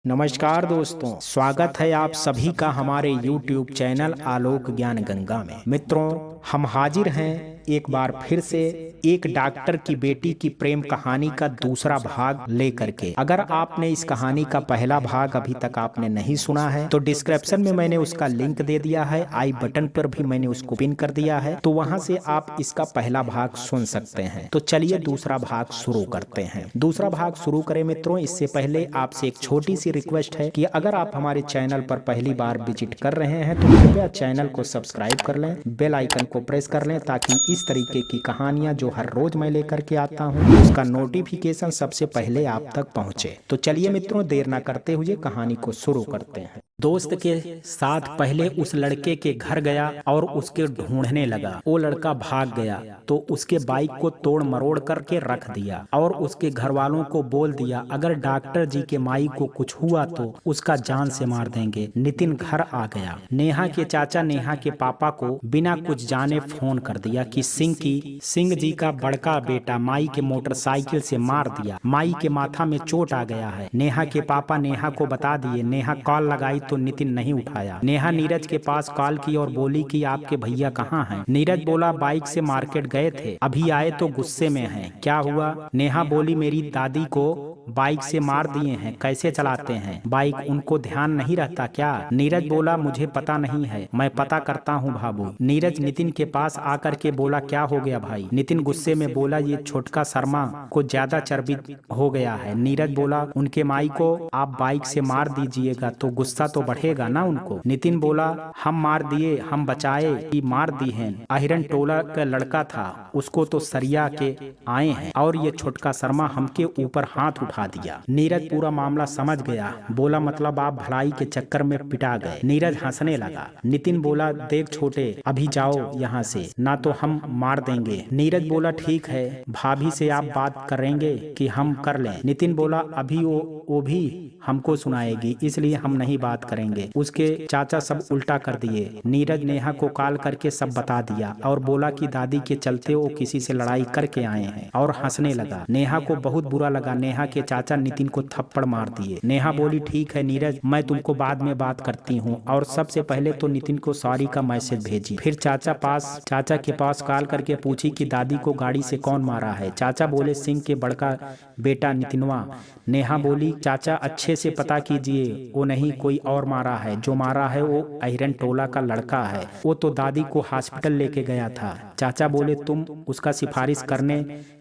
नमस्कार दोस्तों, स्वागत है आप सभी का हमारे YouTube चैनल आलोक ज्ञान गंगा में। मित्रों, हम हाजिर हैं एक बार फिर से एक डॉक्टर की बेटी की प्रेम कहानी का दूसरा भाग लेकर के। अगर आपने इस कहानी का पहला भाग अभी तक आपने नहीं सुना है तो डिस्क्रिप्शन में मैंने उसका लिंक दे दिया है, आई बटन पर भी मैंने उसको पिन कर दिया है, तो वहां से आप इसका पहला भाग सुन सकते हैं। तो चलिए दूसरा भाग शुरू करते हैं। दूसरा भाग शुरू करें मित्रों, इससे पहले आपसे एक छोटी सी रिक्वेस्ट है कि अगर आप हमारे चैनल पर पहली बार विजिट कर रहे हैं तो कृपया चैनल को सब्सक्राइब कर लें, बेल आइकन को प्रेस कर लें, ताकि इस तरीके की कहानियां जो हर रोज मैं लेकर के आता हूं उसका नोटिफिकेशन सबसे पहले आप तक पहुंचे। तो चलिए मित्रों, देर ना करते हुए कहानी को शुरू करते हैं। दोस्त के साथ पहले उस लड़के के घर गया और उसके ढूंढने लगा। वो लड़का भाग गया तो उसके बाइक को तोड़ मरोड़ करके रख दिया और उसके घर वालों को बोल दिया अगर डॉक्टर जी के माई को कुछ हुआ तो उसका जान से मार देंगे। नितिन घर आ गया। नेहा के चाचा नेहा के पापा को बिना कुछ जाने फोन कर दिया कि सिंह जी का बड़का बेटा माई के मोटरसाइकिल से मार दिया, माई के माथा में चोट आ गया है। नेहा के पापा नेहा को बता दिए। नेहा कॉल लगाई तो नितिन नहीं उठाया। नेहा नीरज के पास कॉल की और बोली कि आपके भैया कहाँ हैं? नीरज बोला बाइक से मार्केट गए थे, अभी आए तो गुस्से में हैं। क्या हुआ? नेहा बोली मेरी दादी को बाइक से मार दिए हैं, कैसे चलाते हैं बाइक, उनको ध्यान नहीं रहता क्या? नीरज बोला मुझे पता नहीं है, मैं पता करता हूँ भाभू। नीरज नितिन के पास आकर के बोला क्या हो गया भाई? नितिन गुस्से में बोला ये छोटका शर्मा को ज्यादा चर्बी हो गया है। नीरज बोला उनके माई को आप बाइक से मार दीजिएगा तो गुस्सा तो बढ़ेगा ना उनको। नितिन बोला हम मार दिए, हम बचाए कि मार दी हैं? अहिरन टोला का लड़का था, उसको तो सरिया के आए हैं और ये छोटका शर्मा हमके ऊपर हाथ उठा दिया। नीरज पूरा मामला समझ गया। बोला मतलब आप भलाई के चक्कर में पिटा गए। नीरज हंसने लगा। नितिन बोला देख छोटे, अभी जाओ यहाँ से, ना तो हम मार देंगे। नीरज बोला ठीक है, भाभी से आप बात करेंगे कि हम कर लें? नितिन बोला अभी वो भी हमको सुनाएगी, इसलिए हम नहीं बात करेंगे। उसके चाचा सब उल्टा कर दिए। नीरज नेहा को कॉल करके सब बता दिया और बोला कि दादी के चलते वो किसी से लड़ाई करके आए हैं, और हंसने लगा। नेहा को बहुत बुरा लगा। नेहा के चाचा नितिन को थप्पड़ मार दिए। नेहा बोली ठीक है नीरज, मैं तुमको बाद में बात करती हूँ, और सबसे पहले तो नितिन को सॉरी का मैसेज भेजी। फिर चाचा के पास कॉल करके पूछी कि दादी को गाड़ी से कौन मारा है? चाचा बोले सिंह के बड़का बेटा नितिनवा। नेहा बोली चाचा अच्छे से पता कीजिए, वो नहीं कोई और मारा है, जो मारा है वो अहिरन टोला का लड़का है, वो तो दादी को हॉस्पिटल लेके गया था। चाचा बोले तुम उसका सिफारिश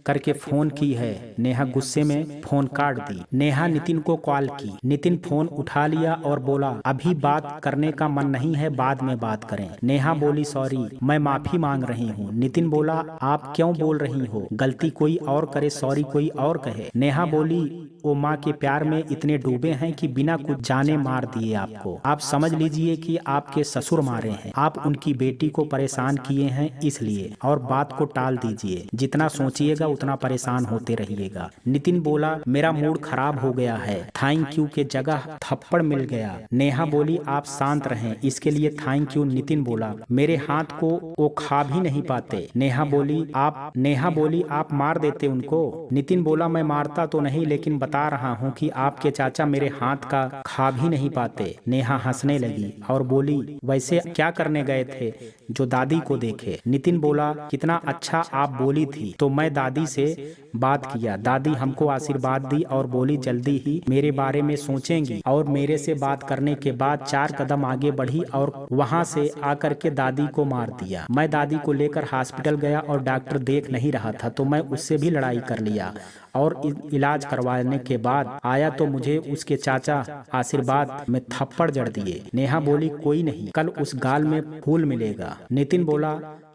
करके फोन की है? नेहा गुस्से में फोन काट दी। नेहा नितिन को कॉल की। नितिन फोन उठा लिया और बोला अभी बात करने का मन नहीं है, बाद में बात करें। नेहा बोली सॉरी, मैं माफी मांग रही हूँ। नितिन बोला आप क्यों बोल रही हो? गलती कोई और करे, सॉरी कोई और कहे। नेहा बोली वो माँ के प्यार में इतने डूबे हैं कि बिना कुछ जाने मार दिए आपको। आप समझ लीजिए कि आपके ससुर मारे हैं, आप उनकी बेटी को परेशान किए हैं इसलिए, और बात को टाल दीजिए। जितना सोचिएगा उतना परेशान होते रहिएगा। नितिन बोला मेरा मूड खराब हो गया है, थैंक यू के जगह थप्पड़ मिल गया। नेहा बोली आप शांत रहें, इसके लिए थैंक यू। नितिन बोला मेरे हाथ को वो खा भी नहीं पाते। नेहा बोली आप मार देते उनको। नितिन बोला मैं मारता तो नहीं, लेकिन बता रहा हूँ कि आपके चाचा मेरे हाथ का खा भी नहीं पाते। नेहा हंसने लगी और बोली वैसे क्या करने गए थे जो दादी को देखे? नितिन बोला कितना अच्छा आप बोली थी, तो मैं दादी से बात किया, दादी हमको आशीर्वाद दी और बोली जल्दी ही मेरे बारे में सोचेंगी, और मेरे से बात करने के बाद 4 कदम आगे बढ़ी और वहां से आकर के दादी को मार दिया। मैं दादी को लेकर हॉस्पिटल गया और डॉक्टर देख नहीं रहा था तो मैं उससे भी लड़ाई कर लिया, और इलाज करवाने के बाद आया तो मुझे उसके चाचा आशीर्वाद में थप्पड़ जड़ दिए। नेहा बोली कोई नहीं, कल उस गाल में फूल मिलेगा। नितिन बोला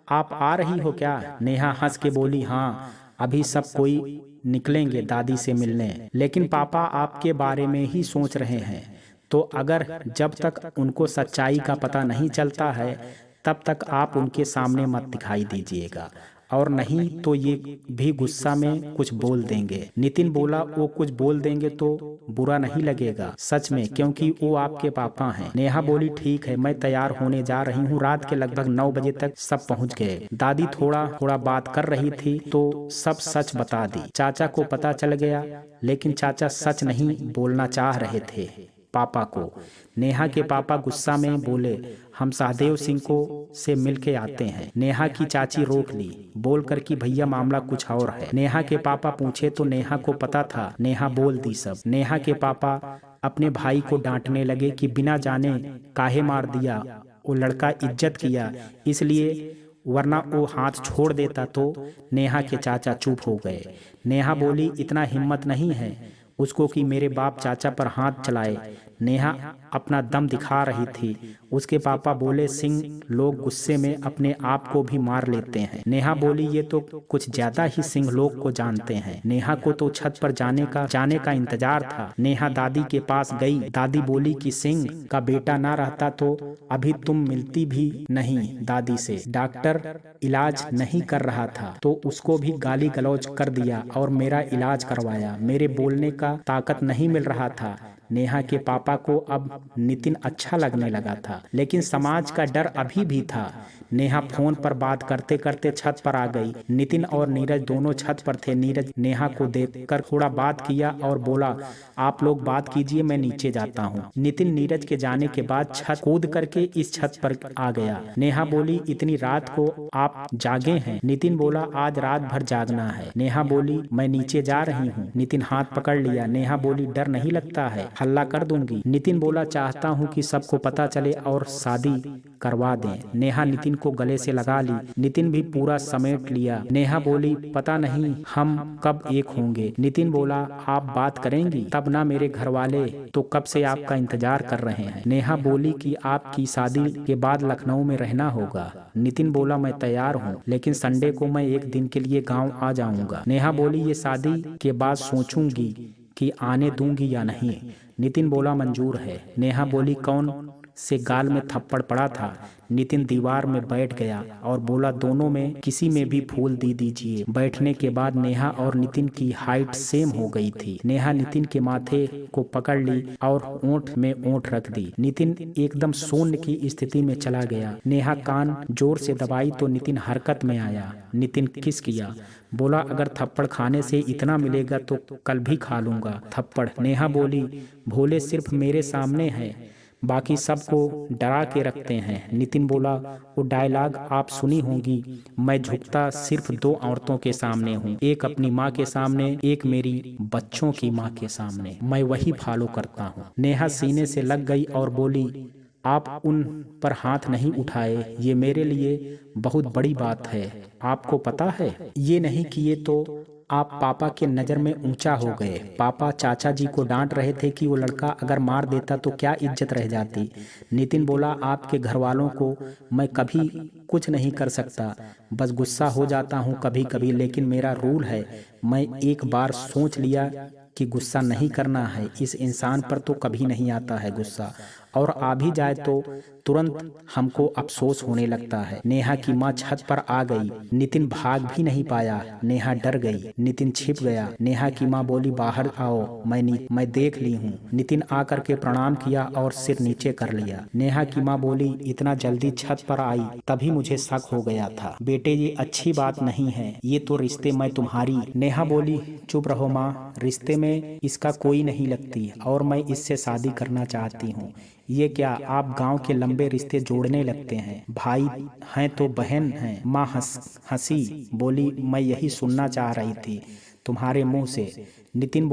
आप आ रही हो क्या? नेहा हंस के बोली हाँ, अभी सब कोई निकलेंगे दादी से मिलने, लेकिन पापा आपके बारे में ही सोच रहे हैं, तो अगर जब तक उनको सच्चाई का पता नहीं चलता है तब तक आप उनके सामने मत दिखाई दीजिएगा, और नहीं तो ये भी गुस्सा में कुछ बोल देंगे। नितिन बोला वो कुछ बोल देंगे तो बुरा नहीं लगेगा सच में, क्योंकि वो आपके पापा हैं। नेहा बोली ठीक है, मैं तैयार होने जा रही हूँ। रात के लगभग 9 बजे तक सब पहुँच गए। दादी थोड़ा थोड़ा बात कर रही थी तो सब सच बता दी। चाचा को पता चल गया, लेकिन चाचा सच नहीं बोलना चाह रहे थे। पापा को। नेहा के पापा गुस्सा में बोले, हम सहदेव सिंह को से मिल के आते हैं। नेहा की चाची रोक ली, बोलकर कि भैया मामला कुछ और है। नेहा के पापा पूछे तो नेहा को पता था। नेहा बोल दी सब। नेहा के पापा अपने भाई को डांटने लगे कि बिना जाने काहे मार दिया, वो लड़का इज्जत किया इसलिए, वरना वो हाथ छोड़ देता तो। नेहा के चाचा चुप हो गए। नेहा बोली, इतना हिम्मत नहीं है उसको कि मेरे बाप चाचा पर हाथ चलाए। नेहा अपना दम दिखा रही थी। उसके पापा बोले, सिंह लोग गुस्से में अपने आप को भी मार लेते हैं। नेहा बोली, ये तो कुछ ज्यादा ही सिंह लोग को जानते हैं। नेहा को तो छत पर जाने का इंतजार था। नेहा दादी के पास गई। दादी बोली कि सिंह का बेटा ना रहता तो अभी तुम मिलती भी नहीं दादी से। डॉक्टर इलाज नहीं कर रहा था तो उसको भी गाली गलौज कर दिया और मेरा इलाज करवाया। मेरे बोलने का ताकत नहीं मिल रहा था। नेहा के पापा को अब नितिन अच्छा लगने लगा था, लेकिन समाज का डर अभी भी था। नेहा फोन पर बात करते करते छत पर आ गई। नितिन और नीरज दोनों छत पर थे। नीरज नेहा को देखकर थोड़ा बात किया और बोला, आप लोग बात कीजिए, मैं नीचे जाता हूँ। नितिन नीरज के जाने के बाद छत कूद करके इस छत पर आ गया। नेहा बोली, इतनी रात को आप जागे हैं? नितिन बोला, आज रात भर जागना है। नेहा बोली, मैं नीचे जा रही हूँ। नितिन हाथ पकड़ लिया। नेहा बोली, डर नहीं लगता है? हल्ला कर दूंगी। नितिन बोला, चाहता हूँ कि सबको पता चले और शादी करवा दें। नेहा नितिन को गले से लगा ली। नितिन भी पूरा समेट लिया। नेहा बोली, पता नहीं हम कब एक होंगे। नितिन बोला, आप बात करेंगी तब ना, मेरे घर वाले तो कब से आपका इंतजार कर रहे हैं। नेहा बोली कि आपकी शादी के बाद लखनऊ में रहना होगा। नितिन बोला, मैं तैयार हूँ, लेकिन संडे को मैं एक दिन के लिए गाँव आ जाऊंगा। नेहा बोली, ये शादी के बाद सोचूंगी कि आने दूंगी या नहीं। नितिन बोला, मंजूर है। नेहा बोली, कौन से गाल में थप्पड़ पड़ा था? नितिन दीवार में बैठ गया और बोला, दोनों में किसी में भी फूल दे दीजिए। बैठने के बाद नेहा और नितिन की हाइट सेम हो गई थी। नेहा नितिन के माथे को पकड़ ली और ओंठ में ओंठ रख दी। नितिन एकदम शून्य की स्थिति में चला गया। नेहा कान जोर से दबाई तो नितिन हरकत में आया। नितिन किस किया, बोला, अगर थप्पड़ खाने से इतना मिलेगा तो कल भी खा लूंगा थप्पड़। नेहा बोली, भोले सिर्फ मेरे सामने है, बाकी सबको डरा के रखते हैं। नितिन बोला, वो डायलॉग आप सुनी होगी, मैं झुकता सिर्फ दो औरतों के सामने हूँ, एक अपनी माँ के सामने, एक मेरी बच्चों की माँ के सामने, मैं वही फॉलो करता हूँ। नेहा सीने से लग गई और बोली, आप उन पर हाथ नहीं उठाए, ये मेरे लिए बहुत बड़ी बात है। आपको पता है, ये नहीं किए तो आप पापा के नज़र में ऊंचा हो गए। पापा चाचा जी को डांट रहे थे कि वो लड़का अगर मार देता तो क्या इज्जत रह जाती। नितिन बोला, आपके घर वालों को मैं कभी कुछ नहीं कर सकता, बस गुस्सा हो जाता हूँ कभी कभी, लेकिन मेरा रूल है, मैं एक बार सोच लिया कि गुस्सा नहीं करना है, इस इंसान पर तो कभी नहीं आता है गुस्सा, और आ भी जाए तो तुरंत हमको अफसोस होने लगता है। नेहा की माँ छत पर आ गई। नितिन भाग भी नहीं पाया। नेहा डर गई। नितिन छिप गया। नेहा की माँ बोली, बाहर आओ, मैं देख ली हूँ। नितिन आकर के प्रणाम किया और सिर नीचे कर लिया। नेहा की माँ बोली, इतना जल्दी छत पर आई तभी मुझे शक हो गया था। बेटे, ये अच्छी बात नहीं है, ये तो रिश्ते में तुम्हारी। नेहा बोली, चुप रहो माँ, रिश्ते में इसका कोई नहीं लगती और मैं इससे शादी करना चाहती हूँ। ये क्या आप गांव के लंबे रिश्ते जोड़ने लगते हैं? भाई हैं तो बहन हैं। माँ हंसी, बोली, मैं यही सुनना चाह रही थी तुम्हारे मुंह से। नितिन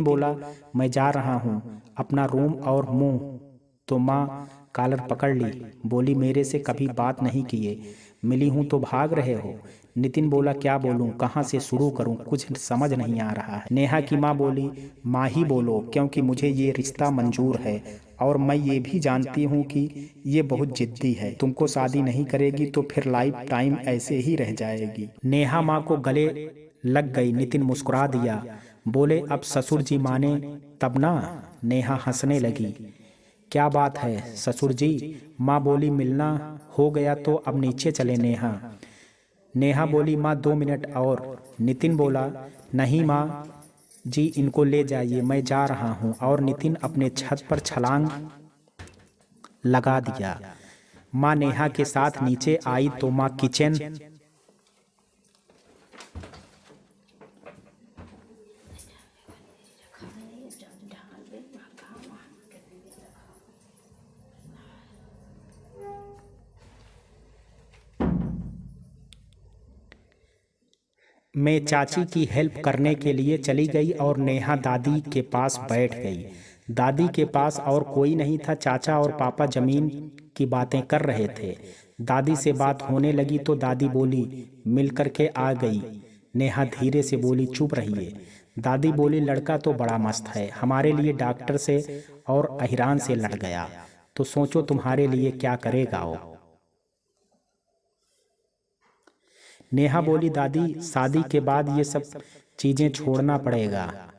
बोला, मैं जा रहा हूँ अपना रूम और मुंह। तो माँ कॉलर पकड़ ली, बोली, मेरे से कभी बात नहीं किए, मिली हूँ तो भाग रहे हो। नितिन बोला, क्या बोलूं, कहाँ से शुरू करूं, कुछ समझ नहीं आ रहा है। नेहा की माँ बोली, माँ ही बोलो, क्योंकि मुझे ये रिश्ता मंजूर है और मैं ये भी जानती हूँ कि ये बहुत जिद्दी है, तुमको शादी नहीं करेगी तो फिर लाइफ टाइम ऐसे ही रह जाएगी। नेहा माँ को गले लग गई। नितिन मुस्कुरा दिया, बोले, अब ससुर जी माने तब ना। नेहा हंसने लगी, क्या बात है ससुर जी? माँ बोली, मिलना हो गया तो अब नीचे चले। नेहा बोली, माँ 2 मिनट और। नितिन बोला, नहीं माँ जी, इनको ले जाइए, मैं जा रहा हूँ। और नितिन अपने छत पर छलांग लगा दिया। माँ नेहा के साथ नीचे आई तो माँ किचन मैं चाची की हेल्प करने के लिए चली गई और नेहा दादी के पास बैठ गई। दादी के पास और कोई नहीं था। चाचा और पापा जमीन की बातें कर रहे थे। दादी से बात होने लगी तो दादी बोली, मिल करके आ गई। नेहा धीरे से बोली, चुप रहिए। दादी बोली, लड़का तो बड़ा मस्त है, हमारे लिए डॉक्टर से और अहिरान से लड़ गया, तो सोचो तुम्हारे लिए क्या करेगा वो। नेहा बोली, दादी शादी के बाद ये सब चीजें छोड़ना पड़ेगा,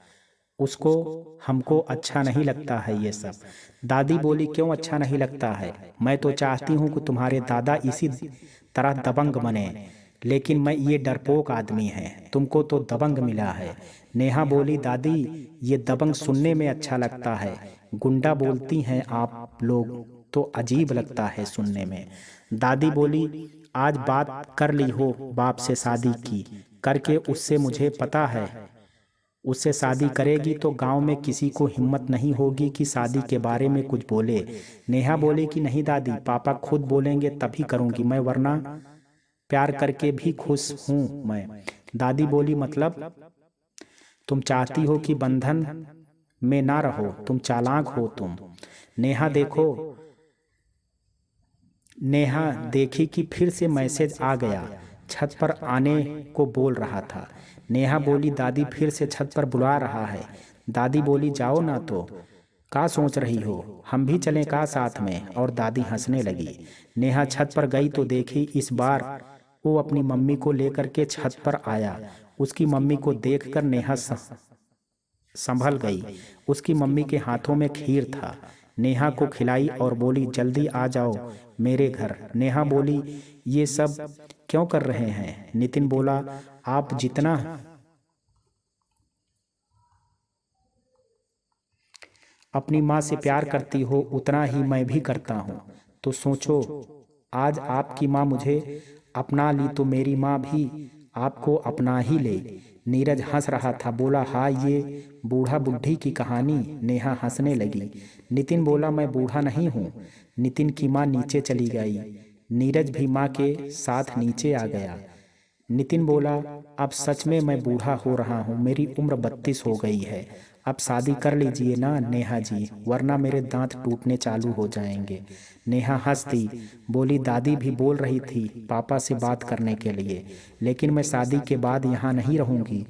उसको हमको अच्छा नहीं लगता है ये सब। दादी बोली, क्यों अच्छा नहीं लगता है? मैं तो चाहती हूँ कि तुम्हारे दादा इसी तरह दबंग बने, लेकिन मैं ये डरपोक आदमी है, तुमको तो दबंग मिला है। नेहा बोली, दादी ये दबंग सुनने में अच्छा लगता है, गुंडा बोलती हैं आप लोग तो अजीब लगता है सुनने में। दादी बोली, आज बात कर ली हो बाप से शादी की करके, उससे मुझे पता है उससे शादी करेगी तो गांव में किसी को हिम्मत नहीं होगी कि शादी के बारे में कुछ बोले। नेहा बोली कि नहीं दादी, पापा खुद बोलेंगे तभी करूंगी मैं, वरना प्यार करके भी खुश हूं मैं। दादी बोली, मतलब तुम चाहती हो कि बंधन में ना रहो, तुम चालाक हो तुम। नेहा देखी कि फिर से मैसेज आ गया, छत पर आने को बोल रहा था। नेहा बोली, दादी फिर से छत पर बुला रहा है। दादी बोली, जाओ ना तो, का सोच रही हो, हम भी चलें का साथ में? और दादी हंसने लगी। नेहा छत पर गई तो देखी इस बार वो अपनी मम्मी को लेकर के छत पर आया। उसकी मम्मी को देखकर नेहा संभल गई। उसकी मम्मी के हाथों में खीर था। नेहा को खिलाई और बोली, जल्दी आ जाओ मेरे घर। नेहा बोली, ये सब क्यों कर रहे हैं? नितिन बोला, आप जितना अपनी माँ से प्यार करती हो उतना ही मैं भी करता हूँ, तो सोचो आज आपकी माँ मुझे अपना ली तो मेरी माँ भी आपको अपना ही ले। नीरज हंस रहा था, बोला, हाँ ये बूढ़ा बुढ़ी की कहानी। नेहा हंसने लगी। नितिन बोला, मैं बूढ़ा नहीं हूँ। नितिन की माँ नीचे चली गई। नीरज भी माँ के साथ नीचे आ गया। नितिन बोला, अब सच में मैं बूढ़ा हो रहा हूँ, मेरी उम्र 32 हो गई है, अब शादी कर लीजिए ना नेहा जी, वरना मेरे दांत टूटने चालू हो जाएंगे। नेहा हंस दी, बोली, दादी भी बोल रही थी पापा से बात करने के लिए, लेकिन मैं शादी के बाद यहाँ नहीं रहूँगी,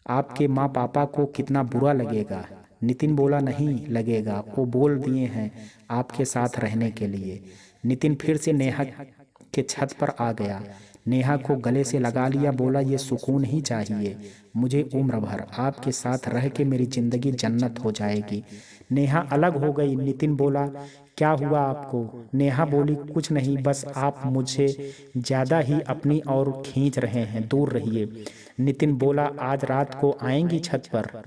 आपके माँ पापा को कितना बुरा लगेगा। नितिन बोला, नहीं लगेगा, वो बोल दिए हैं आपके साथ रहने के लिए। नितिन फिर से नेहा के छत पर आ गया। नेहा को गले से लगा लिया, बोला, ये सुकून ही चाहिए मुझे, उम्र भर आपके साथ रह के मेरी जिंदगी जन्नत हो जाएगी। नेहा अलग हो गई। नितिन बोला, क्या हुआ आपको? नेहा बोली, कुछ नहीं, बस आप मुझे ज्यादा ही अपनी ओर खींच रहे हैं, दूर रहिए। नितिन बोला, आज रात को आएंगी छत पर?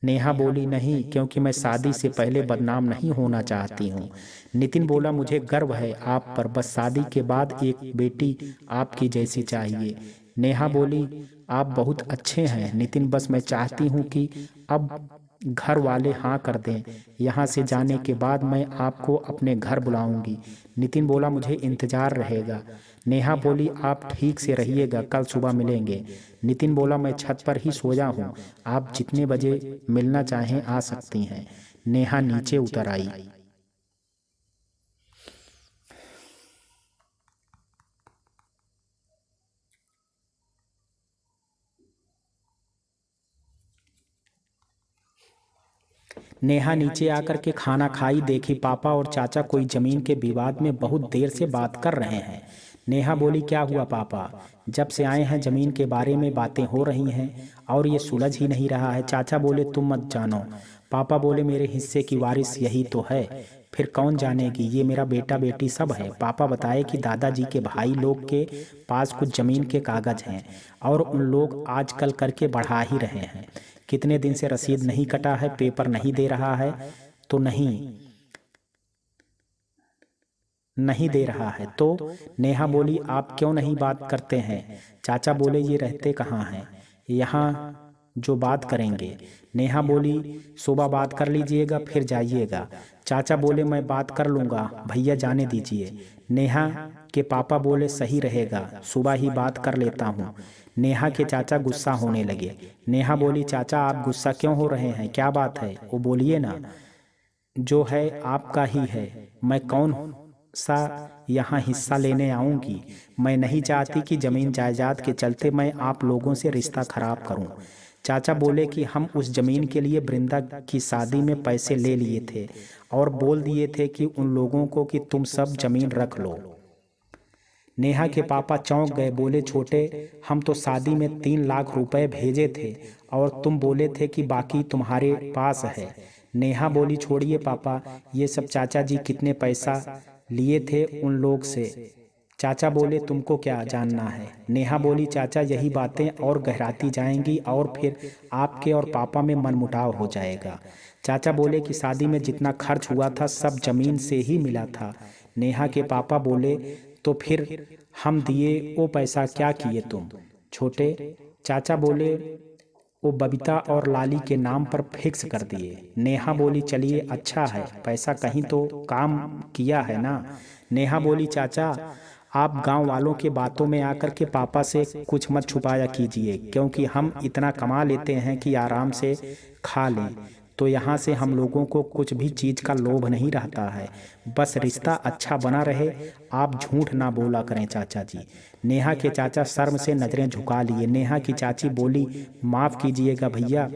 नेहा बोली, नहीं, क्योंकि मैं शादी से पहले बदनाम नहीं होना चाहती हूँ। नितिन बोला, मुझे गर्व है आप पर, बस शादी के बाद एक बेटी आपकी जैसी चाहिए। नेहा बोली, आप बहुत अच्छे हैं नितिन, बस मैं चाहती हूँ कि अब घर वाले हाँ कर दें, यहाँ से जाने के बाद मैं आपको अपने घर बुलाऊंगी। नितिन बोला, मुझे इंतजार रहेगा। नेहा बोली, आप ठीक से रहिएगा, कल सुबह मिलेंगे। नितिन बोला, मैं छत पर ही सोया हूँ, आप जितने बजे मिलना चाहें आ सकती हैं। नेहा नीचे उतर आई। नेहा नीचे आकर के खाना खाई, देखी पापा और चाचा कोई जमीन के विवाद में बहुत देर से बात कर रहे हैं। नेहा बोली, क्या हुआ पापा? जब से आए हैं जमीन के बारे में बातें हो रही हैं और ये सुलझ ही नहीं रहा है। चाचा बोले, तुम मत जानो। पापा बोले, मेरे हिस्से की वारिस यही तो है, फिर कौन जानेगी, ये मेरा बेटा बेटी सब है। पापा बताए कि दादाजी के भाई लोग के पास कुछ जमीन के कागज हैं और उन लोग आजकल करके बढ़ा ही रहे हैं। कितने दिन से रसीद नहीं कटा है, पेपर नहीं दे रहा है, तो नहीं दे रहा है तो। नेहा बोली, आप क्यों नहीं बात करते हैं? चाचा बोले, ये रहते कहाँ हैं? यहाँ जो बात करेंगे। नेहा बोली, सुबह बात कर लीजिएगा फिर जाइएगा। चाचा बोले, मैं बात कर लूँगा भैया, जाने दीजिए। नेहा के पापा बोले, सही रहेगा, सुबह ही बात कर लेता हूँ। नेहा के चाचा गुस्सा होने लगे। नेहा बोली, चाचा आप गुस्सा क्यों हो रहे हैं, क्या बात है? वो बोलिए ना, जो है आपका ही है, मैं कौन सा यहाँ हिस्सा लेने आऊंगी। मैं नहीं चाहती कि जमीन जायदाद के चलते मैं आप लोगों से रिश्ता खराब करूं। चाचा बोले कि हम उस जमीन के लिए वृंदा की शादी में पैसे ले लिए थे और बोल दिए थे कि उन लोगों को कि तुम सब जमीन रख लो। नेहा के पापा चौंक गए, बोले, छोटे हम तो शादी में 3 लाख रुपए भेजे थे और तुम बोले थे कि बाकी तुम्हारे पास है। नेहा बोली, छोड़िए पापा, ये सब चाचा जी कितने पैसा लिए थे उन लोग से। चाचा बोले, तुमको क्या जानना है? नेहा बोली, चाचा यही बातें और गहराती जाएंगी और फिर आपके और पापा में मनमुटाव हो जाएगा। चाचा बोले कि शादी में जितना खर्च हुआ था सब जमीन से ही मिला था। नेहा के पापा बोले, तो फिर हम दिए वो पैसा क्या किए तुम? छोटे चाचा बोले, वो बबीता और लाली के नाम पर फिक्स कर दिए। नेहा बोली, चलिए अच्छा है, पैसा कहीं तो काम किया है ना। नेहा बोली, चाचा आप गांव वालों के बातों में आकर के पापा से कुछ मत छुपाया कीजिए, क्योंकि हम इतना कमा लेते हैं कि आराम से खा लें, तो यहाँ से हम लोगों को कुछ भी चीज़ का लोभ नहीं रहता है, बस रिश्ता अच्छा बना रहे, आप झूठ ना बोला करें चाचा जी। नेहा के चाचा शर्म से नज़रें झुका लिए। नेहा की चाची बोली, माफ़ कीजिएगा भैया,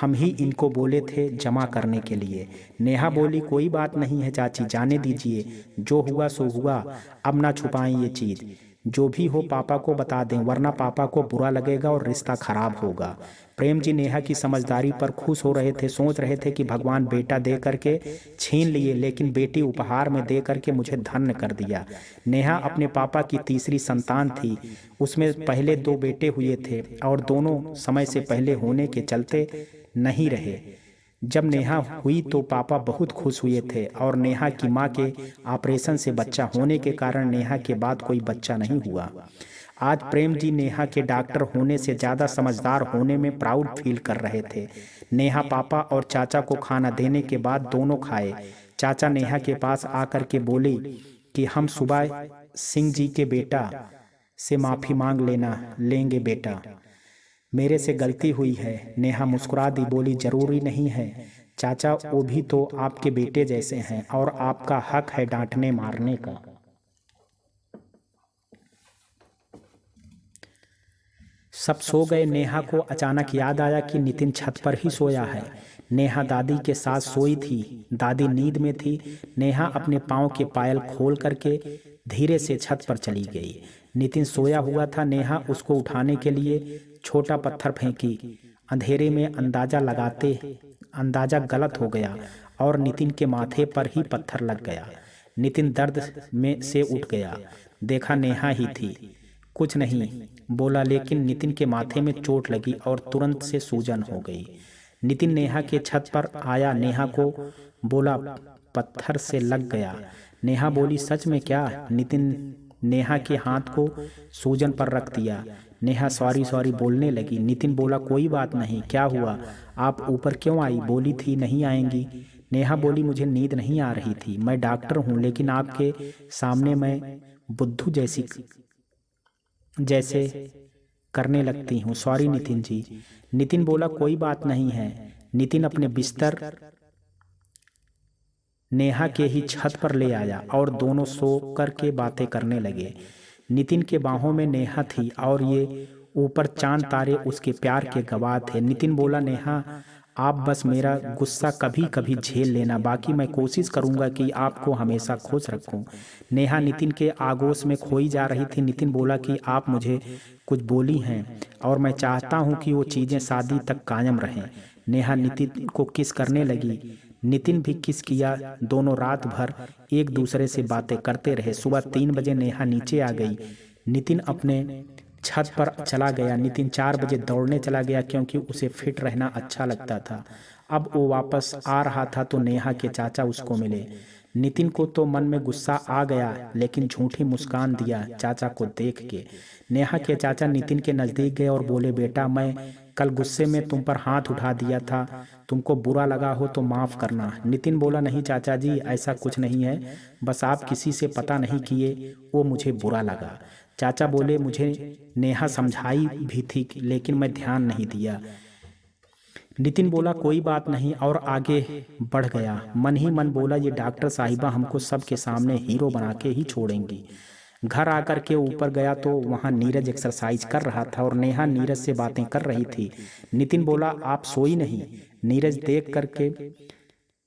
हम ही इनको बोले थे जमा करने के लिए। नेहा बोली, कोई बात नहीं है चाची, जाने दीजिए, जो हुआ सो हुआ, अब ना छुपाएं ये चीज़, जो भी हो पापा को बता दें, वरना पापा को बुरा लगेगा और रिश्ता खराब होगा। प्रेम जी नेहा की समझदारी पर खुश हो रहे थे, सोच रहे थे कि भगवान बेटा दे करके छीन लिए, लेकिन बेटी उपहार में दे करके मुझे धन्य कर दिया। नेहा अपने पापा की तीसरी संतान थी, उसमें पहले 2 बेटे हुए थे और दोनों समय से पहले होने के चलते नहीं रहे। जब नेहा हुई तो पापा बहुत खुश हुए थे और नेहा की मां के ऑपरेशन से बच्चा होने के कारण नेहा के बाद कोई बच्चा नहीं हुआ। आज प्रेम जी नेहा के डॉक्टर होने से ज़्यादा समझदार होने में प्राउड फील कर रहे थे। नेहा पापा और चाचा को खाना देने के बाद दोनों खाए। चाचा नेहा के पास आकर के बोले कि हम सुबह सिंह जी के बेटा से माफ़ी मांग लेंगे बेटा, मेरे से गलती हुई है। नेहा मुस्कुरा दी, बोली, जरूरी नहीं है चाचा, वो भी तो आपके बेटे जैसे हैं और आपका हक है डांटने मारने का। सब सो गए। नेहा को अचानक याद आया कि नितिन छत पर ही सोया है। नेहा दादी के साथ सोई थी, दादी नींद में थी। नेहा अपने पाँव के पायल खोल करके धीरे से छत पर चली गई। नितिन सोया हुआ था। नेहा उसको उठाने के लिए छोटा पत्थर फेंकी। अंधेरे में अंदाजा गलत हो गया और नितिन के माथे पर ही पत्थर लग गया। नितिन दर्द में से उठ गया, देखा नेहा ही थी। कुछ नहीं बोला, लेकिन नितिन के माथे में चोट लगी और तुरंत से सूजन हो गई। नितिन नेहा के छत पर आया, नेहा को बोला, पत्थर से लग गया। नेहा बोली, सच में क्या? नितिन नेहा के हाथ को सूजन पर रख दिया। नेहा सॉरी बोलने लगी। नितिन बोला, कोई बात नहीं, क्या हुआ, आप ऊपर क्यों आई? बोली थी नहीं आएंगी। नेहा बोली, मुझे नींद नहीं आ रही थी, मैं डॉक्टर हूँ, लेकिन आपके सामने मैं बुद्धू जैसे करने लगती हूँ, सॉरी नितिन जी। नितिन बोला, कोई बात नहीं है। नितिन अपने बिस्तर नेहा के ही छत पर ले आया और दोनों सो कर के बातें करने लगे। नितिन के बाहों में नेहा थी और ये ऊपर चांद तारे उसके प्यार के गवाह थे। नितिन बोला, नेहा आप बस मेरा गुस्सा कभी कभी झेल लेना, बाकी मैं कोशिश करूंगा कि आपको हमेशा खुश रखूं। नेहा नितिन के आगोश में खोई जा रही थी। नितिन बोला कि आप मुझे कुछ बोली हैं और मैं चाहता हूं कि वो चीज़ें शादी तक कायम रहें। नेहा नितिन को किस करने लगी, नितिन भी किस किया। दोनों रात भर एक दूसरे से बातें करते रहे। सुबह 3 बजे नेहा नीचे आ गई। नितिन अपने छत पर चला गया। नितिन 4 बजे दौड़ने चला गया क्योंकि उसे फिट रहना अच्छा लगता था। अब वो वापस आ रहा था तो नेहा के चाचा उसको मिले। नितिन को तो मन में गुस्सा आ गया, लेकिन झूठी मुस्कान दिया चाचा को देख के। नेहा के चाचा नितिन के नज़दीक गए और बोले, बेटा मैं कल गुस्से में तुम पर हाथ उठा दिया था, तुमको बुरा लगा हो तो माफ़ करना। नितिन बोला, नहीं चाचा जी, ऐसा कुछ नहीं है, बस आप किसी से पता नहीं किए, वो मुझे बुरा लगा। चाचा बोले, मुझे नेहा समझाई भी थी लेकिन मैं ध्यान नहीं दिया। नितिन बोला, कोई बात नहीं, और आगे बढ़ गया। मन ही मन बोला, ये डॉक्टर साहिबा हमको सबके सामने हीरो बना के ही छोड़ेंगी। घर आकर के ऊपर गया तो वहाँ नीरज एक्सरसाइज कर रहा था और नेहा नीरज से बातें कर रही थी। नितिन बोला, आप सोई नहीं? नीरज देख करके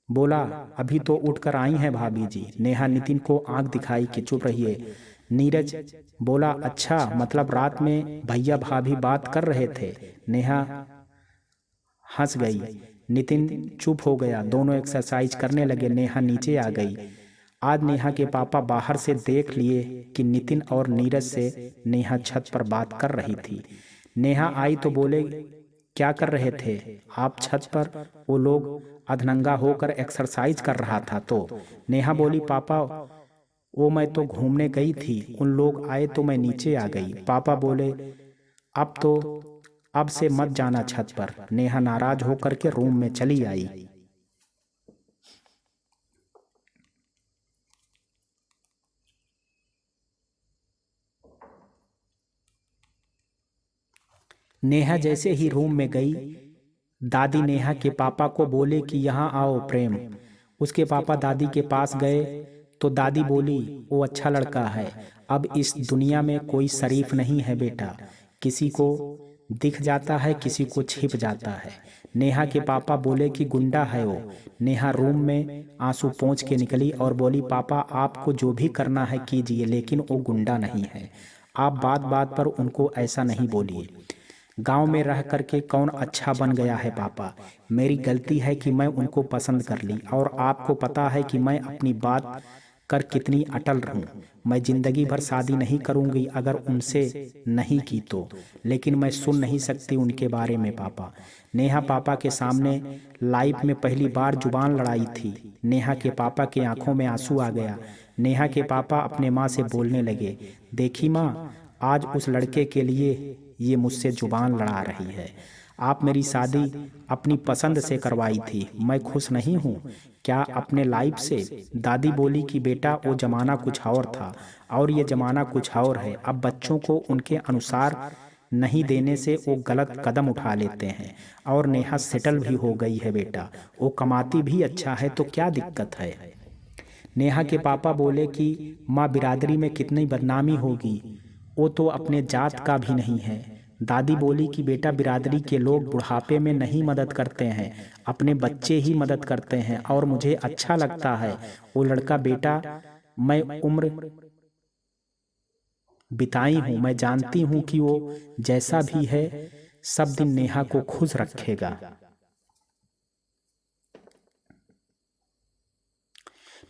बोला, अभी तो उठकर आई हैं भाभी जी। नेहा नितिन को आंख दिखाई कि चुप रहिए। नीरज बोला, अच्छा, मतलब रात में भैया भाभी बात कर रहे थे? नेहा हंस गई। नितिन चुप हो गया। दोनों एक्सरसाइज करने लगे। नेहा नीचे आ गई। आज नेहा के पापा बाहर से देख लिए कि नितिन और नीरज से नेहा छत पर बात कर रही थी। नेहा आई तो बोले, क्या कर रहे थे आप छत पर? वो लोग अधनंगा होकर एक्सरसाइज कर रहा था तो। नेहा बोली, पापा वो मैं तो घूमने गई थी, उन लोग आए तो मैं नीचे आ गई। पापा बोले, अब से मत जाना छत पर। नेहा नाराज होकर के रूम में चली आई। नेहा जैसे ही रूम में गई, दादी नेहा के पापा को बोले कि यहाँ आओ प्रेम। उसके पापा दादी के पास गए तो दादी बोली, वो अच्छा लड़का है, अब इस दुनिया में कोई शरीफ नहीं है बेटा, किसी को दिख जाता है, किसी को छिप जाता है। नेहा के पापा बोले कि गुंडा है वो। नेहा रूम में आंसू पोंछ के निकली और बोली, पापा आपको जो भी करना है कीजिए, लेकिन वो गुंडा नहीं है। आप बात बात पर उनको ऐसा नहीं बोलिए। गांव में रह करके कौन अच्छा बन गया है पापा? मेरी गलती है कि मैं उनको पसंद कर ली, और आपको पता है कि मैं अपनी बात कर कितनी अटल रहूं। मैं जिंदगी भर शादी नहीं करूंगी अगर उनसे नहीं की तो, लेकिन मैं सुन नहीं सकती उनके बारे में पापा। नेहा पापा के सामने लाइफ में पहली बार जुबान लड़ाई थी। नेहा के पापा की आंखों में आंसू आ गया। नेहा के पापा अपने माँ से बोलने लगे, देखी माँ, आज उस लड़के के लिए ये मुझसे जुबान लड़ा रही है। आप मेरी शादी अपनी पसंद से करवाई थी, मैं खुश नहीं हूँ क्या अपने लाइफ से? दादी बोली कि बेटा, वो जमाना कुछ और था और ये जमाना कुछ और है। अब बच्चों को उनके अनुसार नहीं देने से वो गलत कदम उठा लेते हैं। और नेहा सेटल भी हो गई है बेटा, वो कमाती भी अच्छा है, तो क्या दिक्कत है? नेहा के पापा बोले कि माँ, बिरादरी में कितनी बदनामी होगी, वो तो अपने जात का भी नहीं है। दादी बोली कि बेटा, बिरादरी के लोग बुढ़ापे में नहीं मदद करते हैं, अपने बच्चे ही मदद करते हैं, और मुझे अच्छा लगता है वो लड़का। बेटा, मैं उम्र बिताई हूँ, मैं जानती हूँ कि वो जैसा भी है सब दिन नेहा को खुश रखेगा।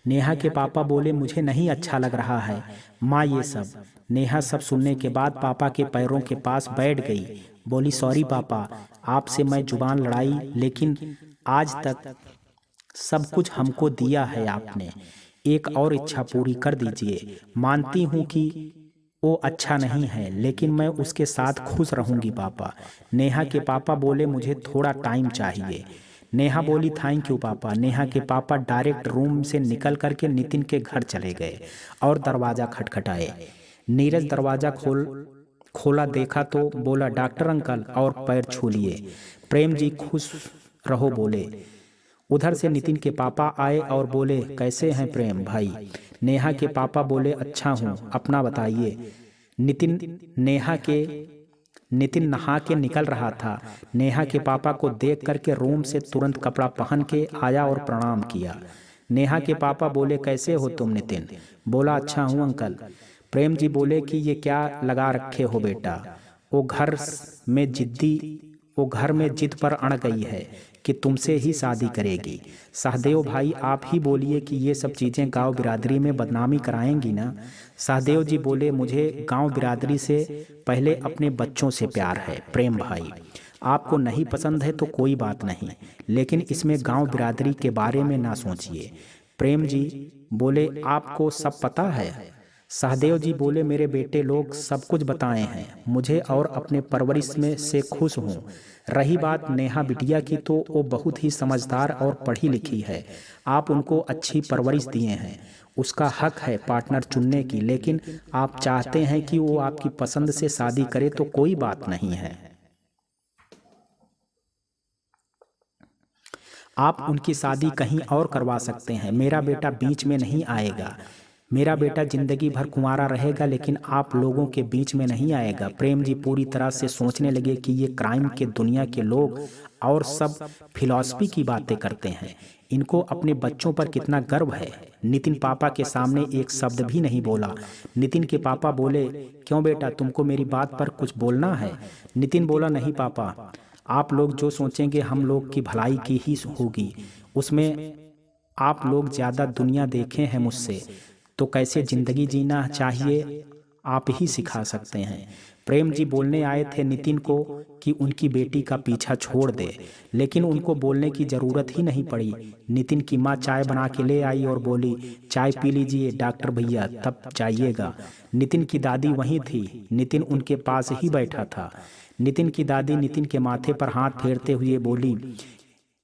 नेहा के पापा बोले, मुझे नहीं अच्छा लग रहा है माँ ये सब। नेहा सब सुनने के बाद पापा के पैरों के पास बैठ गई। बोली, सॉरी पापा, आपसे मैं जुबान लड़ाई, लेकिन आज तक सब कुछ हमको दिया है आपने, एक और इच्छा पूरी कर दीजिए। मानती हूँ कि वो अच्छा नहीं है, लेकिन मैं उसके साथ खुश रहूंगी पापा। नेहा के पापा बोले, मुझे थोड़ा टाइम चाहिए। नेहा बोली, थैंक यू पापा। नेहा के पापा डायरेक्ट रूम से निकल करके नितिन के घर चले गए और दरवाज़ा खटखटाए। नीरज दरवाज़ा खोला, देखा तो बोला, डॉक्टर अंकल, और पैर छू लिए। प्रेम जी खुश रहो बोले। उधर से नितिन के पापा आए और बोले, कैसे हैं प्रेम भाई? नेहा के पापा बोले, अच्छा हूँ, अपना बताइए। नितिन नहा के निकल रहा था। नेहा के पापा को देख करके रूम से तुरंत कपड़ा पहन के आया और प्रणाम किया। नेहा के पापा बोले, कैसे हो तुम नितिन? बोला, अच्छा हूँ अंकल। प्रेम जी बोले कि ये क्या लगा रखे हो बेटा? वो घर में जिद पर अड़ गई है कि तुमसे ही शादी करेगी। सहदेव भाई, आप ही बोलिए कि ये सब चीज़ें गांव बिरादरी में बदनामी कराएंगी ना? सहदेव जी बोले, मुझे गांव बिरादरी से पहले अपने बच्चों से प्यार है प्रेम भाई। आपको नहीं पसंद है तो कोई बात नहीं, लेकिन इसमें गांव बिरादरी के बारे में ना सोचिए। प्रेम जी बोले, आपको सब पता है? सहदेव जी बोले, मेरे बेटे लोग सब कुछ बताए हैं मुझे और अपने परवरिश में से खुश हूँ। रही बात नेहा बिटिया की, तो वो बहुत ही समझदार और पढ़ी लिखी है। आप उनको अच्छी परवरिश दिए हैं, उसका हक है पार्टनर चुनने की, लेकिन आप चाहते हैं कि वो आपकी पसंद से शादी करे तो कोई बात नहीं है। आप उनकी शादी कहीं और करवा सकते हैं, मेरा बेटा बीच में नहीं आएगा। मेरा बेटा जिंदगी भर कुंवारा रहेगा, लेकिन आप लोगों के बीच में नहीं आएगा। प्रेम जी पूरी तरह से सोचने लगे कि ये क्राइम के दुनिया के लोग और सब फिलॉसफी की बातें करते हैं, इनको अपने बच्चों पर कितना गर्व है। नितिन पापा के सामने एक शब्द भी नहीं बोला। नितिन के पापा बोले, क्यों बेटा, तुमको मेरी बात पर कुछ बोलना है? नितिन बोला, नहीं पापा, आप लोग जो सोचेंगे हम लोग की भलाई की ही होगी, उसमें आप लोग ज़्यादा दुनिया देखे हैं मुझसे, तो कैसे ज़िंदगी जीना चाहिए आप ही सिखा सकते हैं। प्रेम जी बोलने आए थे नितिन को कि उनकी बेटी का पीछा छोड़ दे, लेकिन उनको बोलने की ज़रूरत ही नहीं पड़ी। नितिन की माँ चाय बना के ले आई और बोली, चाय पी लीजिए डॉक्टर भैया, तब जाइएगा। नितिन की दादी वहीं थी, नितिन उनके पास ही बैठा था। नितिन की दादी नितिन के माथे पर हाथ फेरते हुए बोली,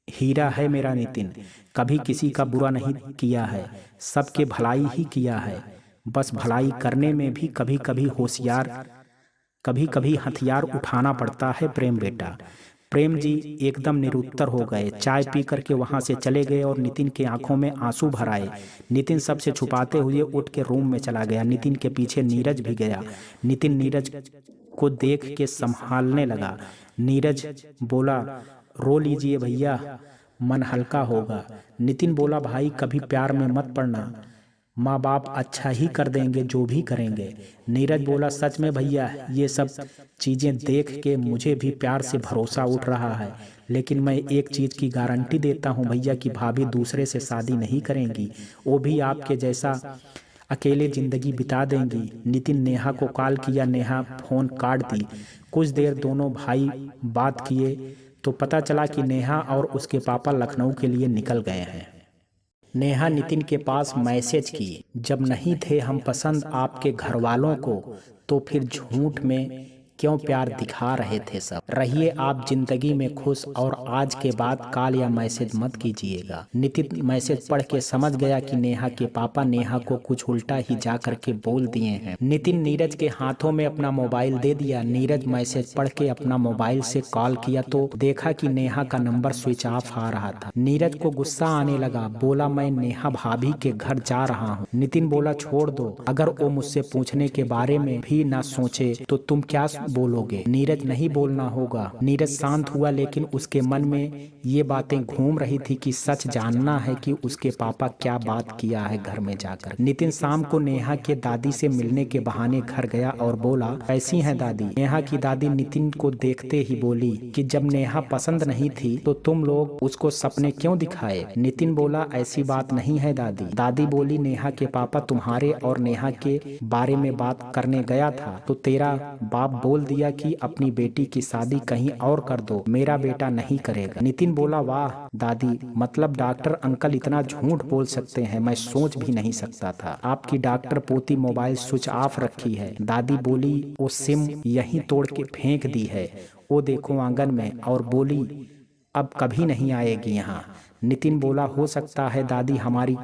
हीरा है मेरा नितिन, कभी किसी का बुरा नहीं किया है, सबके भलाई ही किया है। बस भलाई करने में भी कभी कभी हथियार उठाना पड़ता है प्रेम बेटा। प्रेम जी एकदम निरुत्तर हो गए, चाय पी करके वहां से चले गए और नितिन के आंखों में आंसू भर आए। नितिन सबसे छुपाते हुए उठ के रूम में चला गया। नितिन के पीछे नीरज भी गया। नितिन नीरज को देख के संभालने लगा। नीरज बोला, रो लीजिए भैया, मन हल्का होगा। नितिन बोला, भाई कभी प्यार में मत पड़ना, माँ बाप अच्छा ही कर देंगे जो भी करेंगे। नीरज बोला, सच में भैया, ये सब चीज़ें देख के मुझे भी प्यार से भरोसा उठ रहा है, लेकिन मैं एक चीज़ की गारंटी देता हूँ भैया कि भाभी दूसरे से शादी नहीं करेंगी, वो भी आपके जैसा अकेले ज़िंदगी बिता देंगी। नितिन नेहा को कॉल किया, नेहा फ़ोन काट दी। कुछ देर दोनों भाई बात किए तो पता चला कि नेहा और उसके पापा लखनऊ के लिए निकल गए हैं। नेहा नितिन के पास मैसेज की, जब नहीं थे हम पसंद आपके घर वालों को, तो फिर झूठ में क्यों प्यार दिखा रहे थे सब। रहिए आप जिंदगी में खुश और आज के बाद कॉल या मैसेज मत कीजिएगा। नितिन मैसेज पढ़ के समझ गया कि नेहा के पापा नेहा को कुछ उल्टा ही जा करके बोल दिए हैं। नितिन नीरज के हाथों में अपना मोबाइल दे दिया। नीरज मैसेज पढ़ के अपना मोबाइल से कॉल किया तो देखा कि नेहा का नंबर स्विच ऑफ आ रहा था। नीरज को गुस्सा आने लगा, बोला, मैं नेहा भाभी के घर जा रहा हूँ। नितिन बोला, छोड़ दो, अगर वो मुझसे पूछने के बारे में भी ना सोचे तो तुम क्या बोलोगे? नीरज, नहीं बोलना होगा। नीरज शांत हुआ, लेकिन उसके मन में ये बातें घूम रही थी कि सच जानना है कि उसके पापा क्या बात किया है घर में जाकर। नितिन शाम को नेहा के दादी से मिलने के बहाने घर गया और बोला, कैसी हैं दादी? नेहा की दादी नितिन को देखते ही बोली कि जब नेहा पसंद नहीं थी तो तुम लोग उसको सपने क्यों दिखाए? नितिन बोला, ऐसी बात नहीं है दादी। दादी बोली, नेहा के पापा तुम्हारे और नेहा के बारे में बात करने गया था तो तेरा बाप बोल दिया कि अपनी बेटी की शादी कहीं और कर दो, मेरा बेटा नहीं करेगा। नितिन बोला, वाह दादी, मतलब डॉक्टर अंकल इतना झूठ बोल सकते हैं, मैं सोच भी नहीं सकता था। आपकी डॉक्टर पोती मोबाइल स्विच ऑफ रखी है। दादी बोली, वो सिम यहीं तोड़ के फेंक दी है, वो देखो आंगन में, और बोली अब कभी नहीं आएगी यहाँ। नितिन बोला, हो सकता है दादी हमारी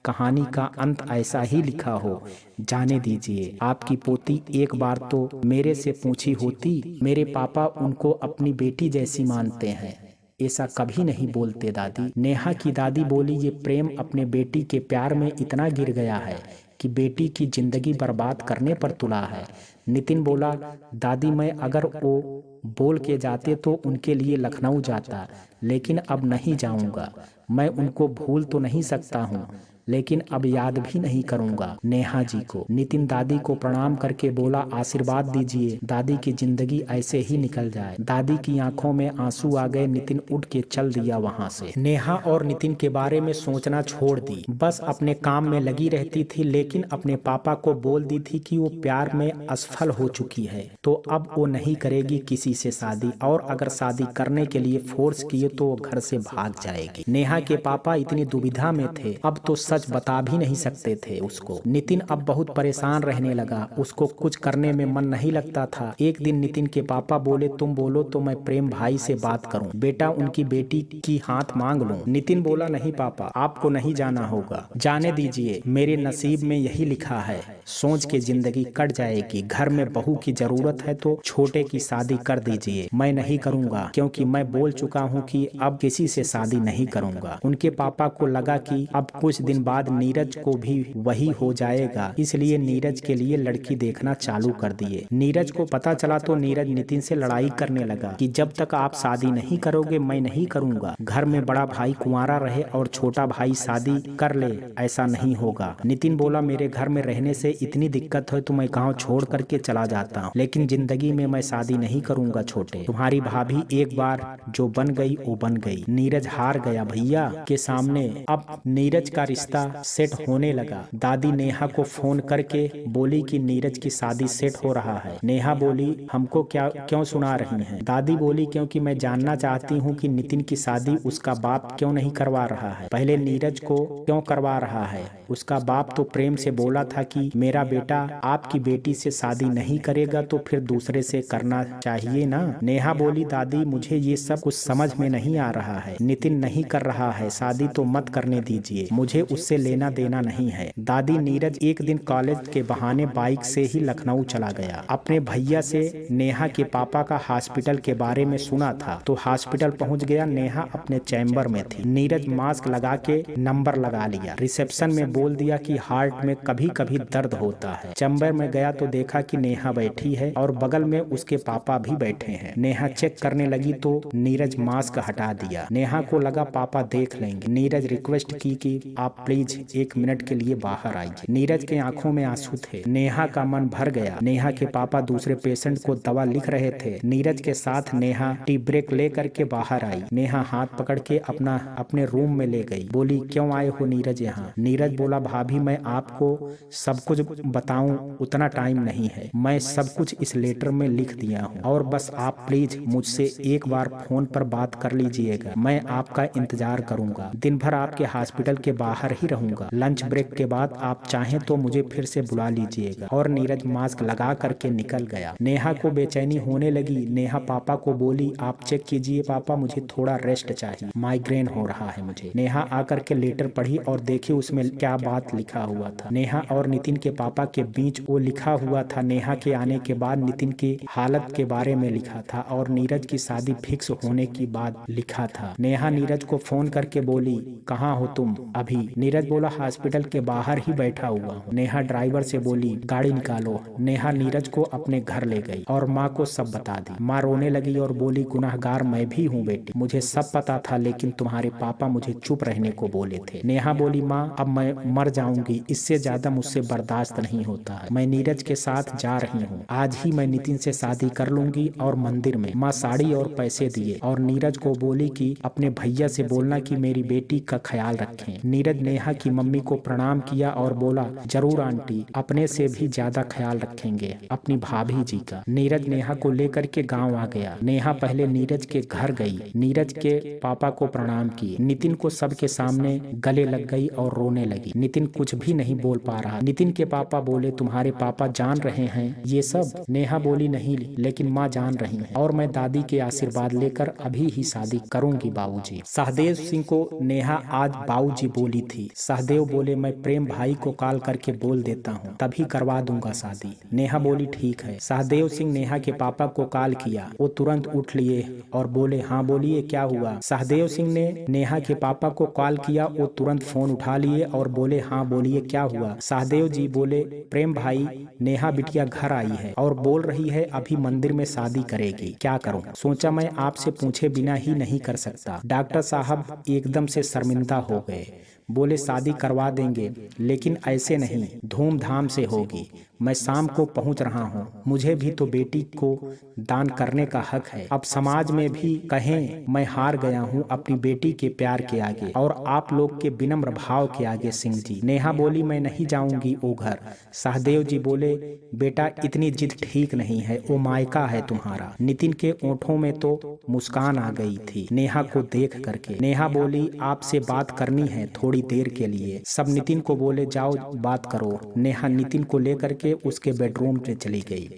कहानी का अंत ऐसा ही लिखा हो, जाने दीजिए। आपकी पोती एक बार तो मेरे से पूछी होती, मेरे पापा उनको अपनी बेटी जैसी मानते हैं, ऐसा कभी नहीं बोलते दादी। नेहा की दादी बोली, ये प्रेम अपने बेटी के प्यार में इतना गिर गया है कि बेटी की जिंदगी बर्बाद करने पर तुला है। नितिन बोला, दादी मैं अगर वो बोल के जाते तो उनके लिए लखनऊ जाता, लेकिन अब नहीं जाऊंगा। मैं उनको भूल तो नहीं सकता हूँ, लेकिन अब याद भी नहीं करूंगा नेहा जी को। नितिन दादी को प्रणाम करके बोला, आशीर्वाद दीजिए दादी की जिंदगी ऐसे ही निकल जाए। दादी की आंखों में आंसू आ गए। नितिन उठ के चल दिया वहां से। नेहा और नितिन के बारे में सोचना छोड़ दी, बस अपने काम में लगी रहती थी, लेकिन अपने पापा को बोल दी थी कि वो प्यार में असफल हो चुकी है, तो अब वो नहीं करेगी किसी से शादी, और अगर शादी करने के लिए फोर्स किए तो वो घर से भाग जाएगी। नेहा के पापा इतनी दुविधा में थे, अब तो सच बता भी नहीं सकते थे उसको। नितिन अब बहुत परेशान रहने लगा, उसको कुछ करने में मन नहीं लगता था। एक दिन नितिन के पापा बोले, तुम बोलो तो मैं प्रेम भाई से बात करूं, बेटा उनकी बेटी की हाथ मांग लूं। नितिन बोला, नहीं पापा, आपको नहीं जाना होगा, जाने दीजिए, मेरे नसीब में यही लिखा है, सोच के जिंदगी कट जाएगी। घर में बहू की जरूरत है तो छोटे की शादी कर दीजिए। मैं नहीं करूंगा, क्योंकि मैं बोल चुका हूं कि अब किसी से शादी नहीं करूंगा। उनके पापा को लगा कि अब कुछ दिन बाद नीरज को भी वही हो जाएगा, इसलिए नीरज के लिए लड़की देखना चालू कर दिए। नीरज को पता चला तो नीरज नितिन से लड़ाई करने लगा कि जब तक आप शादी नहीं करोगे मैं नहीं करूंगा। घर में बड़ा भाई कुंवारा रहे और छोटा भाई शादी कर ले, ऐसा नहीं होगा। नितिन बोला, मेरे घर में रहने से इतनी दिक्कत है तो मैं गांव छोड़ करके चला जाता हूँ, लेकिन जिंदगी में मैं शादी नहीं करूंगा छोटे। तुम्हारी भाभी एक बार जो बन गई वो बन गई। नीरज हार गया भैया के सामने। अब नीरज का रिश्ता सेट होने लगा। दादी नेहा को फोन करके बोली कि नीरज की शादी सेट हो रहा है। नेहा बोली, हमको क्या क्यों सुना रही हैं? दादी बोली, क्योंकि मैं जानना चाहती हूँ कि नितिन की शादी उसका बाप क्यों नहीं करवा रहा है, पहले नीरज को क्यों करवा रहा है। उसका बाप तो प्रेम से बोला था कि मेरा बेटा आपकी बेटी से शादी नहीं करेगा तो फिर दूसरे से करना चाहिए ना। नेहा बोली, दादी मुझे ये सब कुछ समझ में नहीं आ रहा है, नितिन नहीं कर रहा है शादी तो मत करने दीजिए, मुझे उससे लेना देना नहीं है। दादी, नीरज एक दिन कॉलेज के बहाने बाइक से ही लखनऊ चला गया। अपने भैया से नेहा के पापा का हॉस्पिटल के बारे में सुना था तो हॉस्पिटल पहुंच गया। नेहा अपने चैम्बर में थी। नीरज मास्क लगा के नंबर लगा लिया। रिसेप्शन में बोल दिया कि हार्ट में कभी कभी दर्द होता है। चैम्बर में गया तो देखा कि नेहा बैठी है और बगल में उसके पापा भी बैठे हैं। नेहा चेक करने लगी तो नीरज मास्क हटा दिया। नेहा को लगा पापा देख लेंगे। नीरज रिक्वेस्ट की कि आप प्लीज 1 मिनट के लिए बाहर आइए। नीरज के आंखों में आंसू थे। नेहा का मन भर गया। नेहा के पापा दूसरे पेशेंट को दवा लिख रहे थे। नीरज के साथ नेहा टी ब्रेक ले करके बाहर आई। नेहा हाथ पकड़ के अपने रूम में ले गई। बोली, क्यों आए हो नीरज यहाँ? नीरज बोला, भाभी मैं आपको सब कुछ बताऊं उतना टाइम नहीं है, मैं सब कुछ इस लेटर में लिख दिया हूँ और बस आप प्लीज मुझसे एक बार फोन पर बात कर लीजिएगा। मैं आपका इंतजार करूंगा, दिन भर आपके हॉस्पिटल के बाहर ही रहूंगा। लंच ब्रेक के बाद आप चाहें तो मुझे फिर से बुला लीजिएगा। और नीरज मास्क लगा करके निकल गया। नेहा को बेचैनी होने लगी। नेहा पापा को बोली, आप चेक कीजिए पापा, मुझे थोड़ा रेस्ट चाहिए, माइग्रेन हो रहा है मुझे। नेहा आकर के लेटर पढ़ी और देखी उसमें क्या बात लिखा हुआ था। नेहा और नितिन के पापा के बीच वो लिखा हुआ था। नेहा के आने के बाद नितिन की हालत के बारे में लिखा था और नीरज की शादी फिक्स होने की बात लिखा था। नेहा नीरज को फोन करके बोली, कहाँ हो तुम अभी? नीरज बोला, हॉस्पिटल के बाहर ही बैठा हुआ हूँ। नेहा ड्राइवर से बोली, गाड़ी निकालो। नेहा नीरज को अपने घर ले गई और माँ को सब बता दी। माँ रोने लगी और बोली, गुनाहगार मैं भी हूँ बेटी, मुझे सब पता था लेकिन तुम्हारे पापा मुझे चुप रहने को बोले थे। नेहा बोली, माँ अब मैं मर जाऊंगी, इससे ज्यादा मुझसे बर्दाश्त नहीं होता है। मैं नीरज के साथ जा रही हूँ, आज ही मैं नितिन से शादी कर लूंगी और मंदिर में। माँ साड़ी और पैसे दिए और नीरज को बोली कि अपने भैया से बोलना कि मेरी बेटी का ख्याल रखें। नीरज नेहा की मम्मी को प्रणाम किया और बोला, जरूर आंटी, अपने से भी ज्यादा ख्याल रखेंगे अपनी भाभी जी का। नीरज नेहा को लेकर के गाँव आ गया। नेहा पहले नीरज के घर गई, नीरज के पापा को प्रणाम किए। नितिन को सबके सामने गले लग गई और रोने लगी। नितिन कुछ भी नहीं बोल पा रहा। नितिन के पापा बोले, तुम्हारे पापा जान रहे हैं ये सब? नेहा बोली, नहीं, लेकिन माँ जान रही है और मैं दादी के आशीर्वाद लेकर अभी ही शादी करूंगी बाबूजी। सहदेव सिंह को नेहा आज बाबूजी बोली थी। सहदेव बोले, मैं प्रेम भाई को कॉल करके बोल देता हूँ, तभी करवा दूंगा शादी। नेहा बोली, ठीक है। सहदेव सिंह नेहा के पापा को कॉल किया। वो तुरंत उठ लिए और बोले, हाँ बोलिए, क्या हुआ? सहदेव सिंह ने नेहा के पापा को कॉल किया। वो तुरंत फोन उठा लिए और बोले, हाँ बोलिए, क्या हुआ? सहदेव जी बोले, प्रेम भाई, नेहा बिटिया घर आई है और बोल रही है अभी मंदिर में शादी करेगी, क्या करूं? सोचा मैं आपसे पूछे बिना ही नहीं कर सकता। डॉक्टर साहब एकदम से शर्मिंदा हो गए। बोले, शादी करवा देंगे लेकिन ऐसे नहीं, धूमधाम से होगी। मैं शाम को पहुंच रहा हूं, मुझे भी तो बेटी को दान करने का हक है। अब समाज में भी कहें मैं हार गया हूं अपनी बेटी के प्यार के आगे और आप लोग के विनम्र भाव के आगे। सिंह जी। नेहा बोली, मैं नहीं जाऊंगी वो घर। सहदेव जी बोले, बेटा इतनी जिद ठीक नहीं है, वो मायका है तुम्हारा। नितिन के ओंठों में तो मुस्कान आ गई थी नेहा को देख करके। नेहा बोली, आपसे बात करनी है, थोड़ी थोड़ी देर के लिए। सब नितिन को बोले जाओ बात करो। नेहा नितिन को लेकर के उसके बेडरूम में चली गई।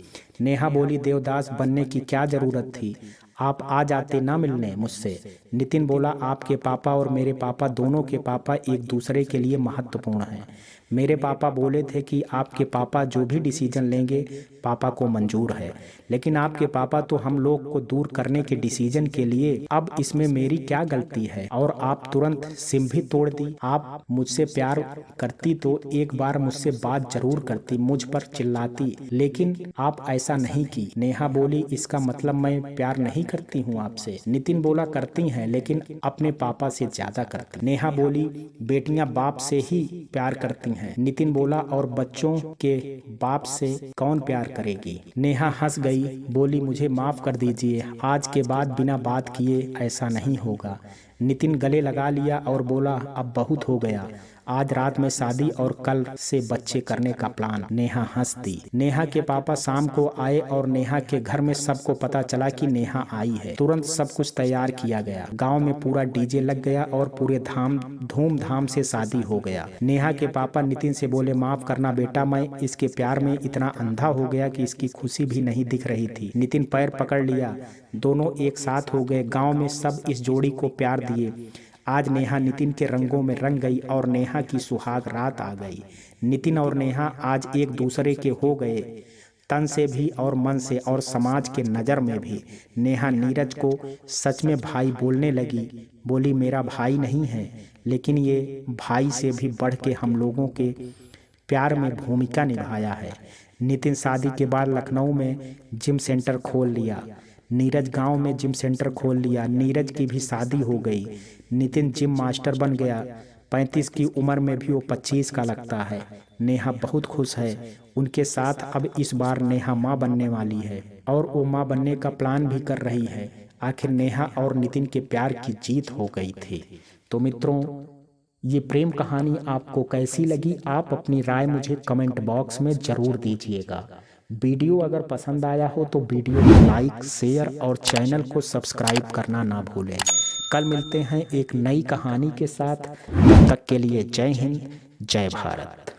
नेहा बोली देवदास बनने की क्या जरूरत थी, आप आ जाते ना मिलने मुझसे। नितिन बोला आपके पापा और मेरे पापा दोनों के पापा एक दूसरे के लिए महत्वपूर्ण हैं। मेरे पापा बोले थे कि आपके पापा जो भी डिसीजन लेंगे पापा को मंजूर है, लेकिन आपके पापा तो हम लोग को दूर करने के डिसीजन के लिए। अब इसमें मेरी क्या गलती है? और आप तुरंत सिम भी तोड़ दी। आप मुझसे प्यार करती तो एक बार मुझसे बात जरूर करती, मुझ पर चिल्लाती, लेकिन आप ऐसा नहीं की। नेहा बोली इसका मतलब मैं प्यार नहीं करती हूँ आपसे। नितिन बोला करती हैं, लेकिन अपने पापा से ज्यादा करती। नेहा बोली बेटियां बाप से ही प्यार करती हैं। नितिन बोला और बच्चों के बाप से कौन प्यार करेगी? नेहा हंस गई, बोली मुझे माफ कर दीजिए, आज के बाद बिना बात किए ऐसा नहीं होगा। नितिन गले लगा लिया और बोला अब बहुत हो गया, आज रात में शादी और कल से बच्चे करने का प्लान। नेहा हंस दी। नेहा के पापा शाम को आए और नेहा के घर में सबको पता चला कि नेहा आई है। तुरंत सब कुछ तैयार किया गया। गांव में पूरा डीजे लग गया और पूरे धूमधाम से शादी हो गया। नेहा के पापा नितिन से बोले माफ करना बेटा, मैं इसके प्यार में इतना अंधा हो गया कि इसकी खुशी भी नहीं दिख रही थी। नितिन पैर पकड़ लिया, दोनों एक साथ हो गए। गाँव में सब इस जोड़ी को प्यार दिए। आज नेहा नितिन के रंगों में रंग गई और नेहा की सुहाग रात आ गई। नितिन और नेहा आज एक दूसरे के हो गए, तन से भी और मन से और समाज के नज़र में भी। नेहा नीरज को सच में भाई बोलने लगी। बोली मेरा भाई नहीं है, लेकिन ये भाई से भी बढ़ के हम लोगों के प्यार में भूमिका निभाया है। नितिन शादी के बाद लखनऊ में जिम सेंटर खोल लिया। नीरज गांव में जिम सेंटर खोल लिया। नीरज की भी शादी हो गई। नितिन जिम मास्टर बन गया। 35 की उम्र में भी वो 25 का लगता है। नेहा बहुत खुश है। उनके साथ अब इस बार नेहा माँ बनने वाली है और वो माँ बनने का प्लान भी कर रही है। आखिर नेहा और नितिन के प्यार की जीत हो गई थी। तो मित्रों, ये प्रेम कहानी आपको कैसी लगी? आप अपनी राय मुझे कमेंट बॉक्स में ज़रूर दीजिएगा। वीडियो अगर पसंद आया हो तो वीडियो को लाइक, शेयर और चैनल को सब्सक्राइब करना ना भूलें। कल मिलते हैं एक नई कहानी के साथ। तब तक के लिए जय हिंद, जय भारत।